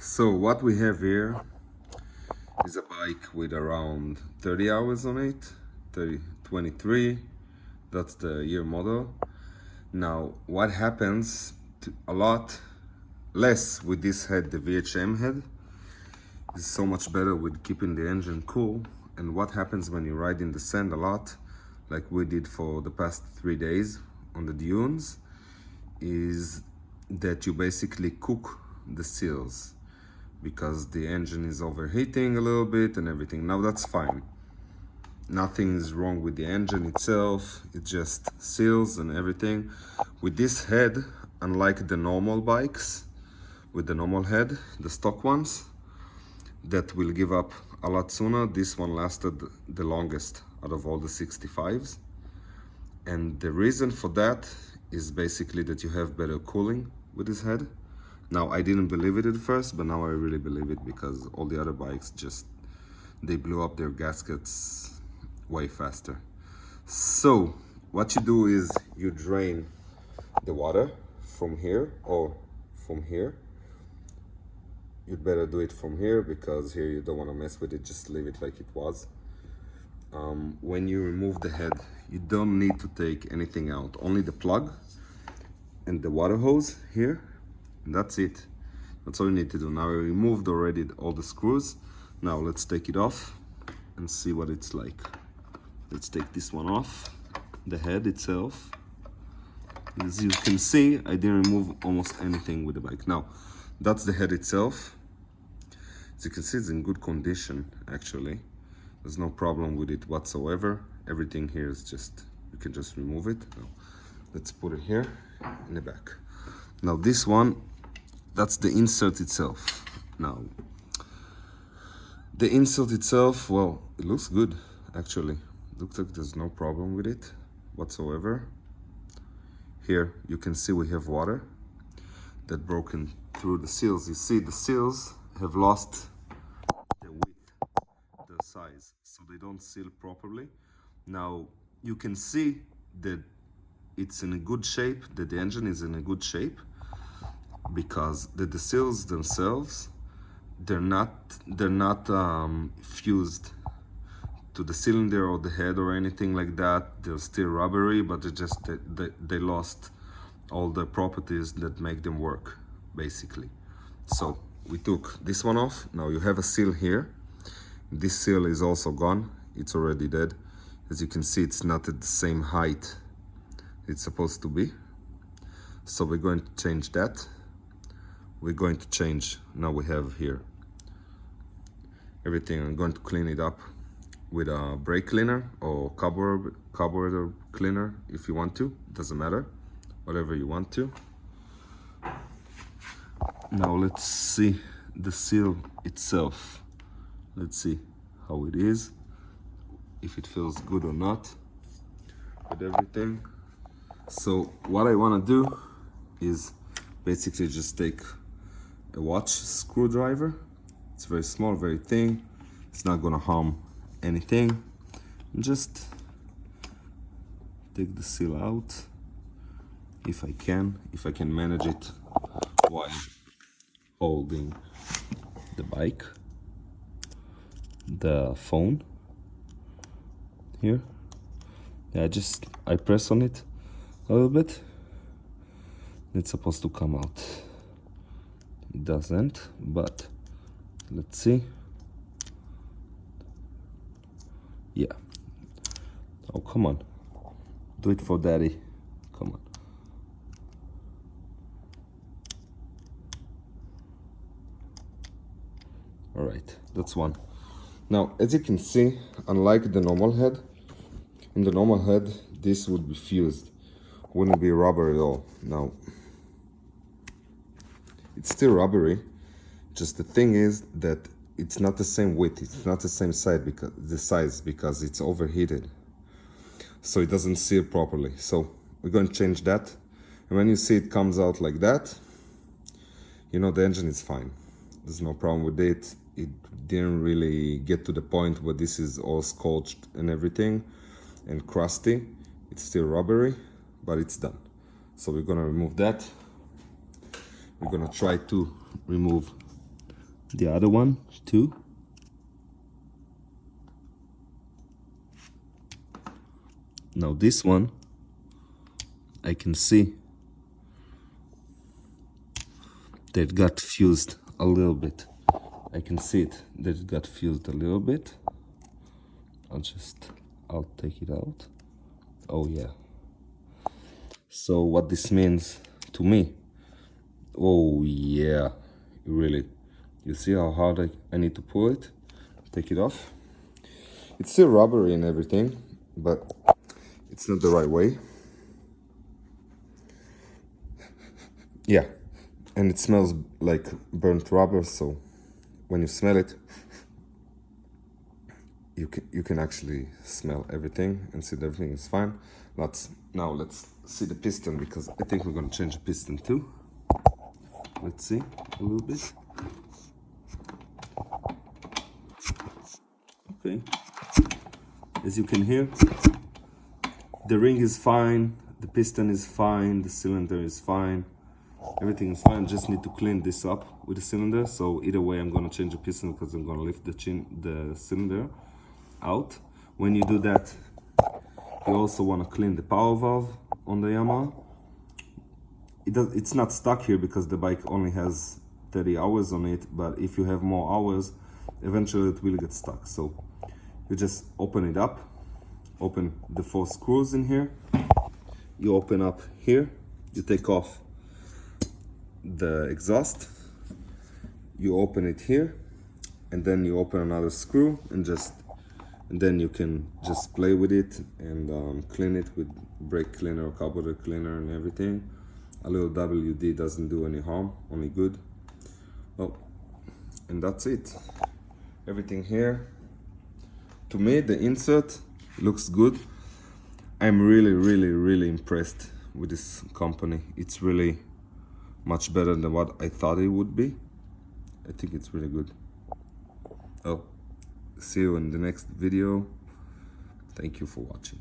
So what we have here is a bike with around 30 hours on it, 23, that's the year model. Now, what happens a lot less with this head, the VHM head, is so much better with keeping the engine cool. And what happens when you ride in the sand a lot, like we did for the past 3 days on the dunes, is that you basically cook the seals because the engine is overheating a little bit and everything. Now that's fine. Nothing is wrong with the engine itself, it just seals and everything. With this head, unlike the normal bikes, with the normal head, the stock ones, that will give up a lot sooner, this one lasted the longest out of all the 65s. And the reason for that is basically that you have better cooling with this head. Now, I didn't believe it at first, but now I really believe it because all the other bikes just, they blew up their gaskets way faster. So what you do is you drain the water from here or from here. You'd better do it from here because here you don't want to mess with it, just leave it like it was. When you remove the head, you don't need to take anything out, only the plug and the water hose here, and that's it. That's all you need to do. Now I removed already all the screws. Now let's take it off and see what it's like. Let's take this one off, the head itself. As you can see, I didn't remove almost anything with the bike. Now, that's the head itself. As you can see, it's in good condition, actually. There's no problem with it whatsoever. Everything here is just, you can just remove it. Now, let's put it here in the back. Now this one, that's the insert itself. Now, the insert itself, well, it looks good, actually. Looks like there's no problem with it whatsoever. Here you can see we have water that broken through the seals. You see the seals have lost their width, their size, so they don't seal properly. Now you can see that it's in a good shape, that the engine is in a good shape, because the seals themselves, they're not fused to the cylinder or the head or anything like that. They're still rubbery, but they lost all the properties that make them work, basically. So we took this one off. Now you have a seal here. This seal is also gone. It's already dead. As you can see, it's not at the same height it's supposed to be. So we're going to change that. We're going to change, now we have here everything. I'm going to clean it up with a brake cleaner or carburetor cleaner if you want to. Doesn't matter, whatever you want to. Now let's see the seal itself. Let's see how it is, if it feels good or not with everything. So what I want to do is basically just take a watch screwdriver. It's very small, very thin. It's not gonna harm anything. Just take the seal out if I can manage it while holding the bike, the phone here. Yeah, I press on it a little bit. It's supposed to come out. It doesn't, but let's see. Yeah. Oh, come on. Do it for daddy. Come on. All right, that's one. Now, as you can see, unlike the normal head, in the normal head, this would be fused. Wouldn't be rubber at all. Now, it's still rubbery. Just the thing is that it's not the same width, it's not the same size because it's overheated. So it doesn't seal properly. So we're going to change that. And when you see it comes out like that, you know the engine is fine. There's no problem with it. It didn't really get to the point where this is all scorched and everything and crusty. It's still rubbery, but it's done. So we're gonna remove that. We're gonna try to remove the other one too. Now this one, I can see that it got fused a little bit. I can see it, that it got fused a little bit. I'll take it out. Oh yeah. So what this means to me, oh yeah, really, you see how hard I need to pull it, take it off. It's still rubbery and everything, but it's not the right way. Yeah, and it smells like burnt rubber, so when you smell it, you can actually smell everything and see that everything is fine. Now let's see the piston, because I think we're gonna change the piston too. Let's see a little bit. Okay, as you can hear, the ring is fine, the piston is fine, the cylinder is fine, everything is fine. Just need to clean this up with the cylinder. So either way, I'm gonna change the piston because I'm gonna lift the cylinder out. When you do that, you also want to clean the power valve on the Yamaha. It's not stuck here because the bike only has 30 hours on it, but if you have more hours, eventually it will get stuck. So you just open it up, open the 4 screws in here, you open up here, you take off the exhaust, you open it here, and then you open another screw, and then you can just play with it and clean it with brake cleaner or carburetor cleaner and everything. A little WD doesn't do any harm, only good. Oh, and that's it. Everything here. To me, the insert looks good. I'm really impressed with this company. It's really much better than what I thought it would be. I think it's really good. Oh, see you in the next video. Thank you for watching.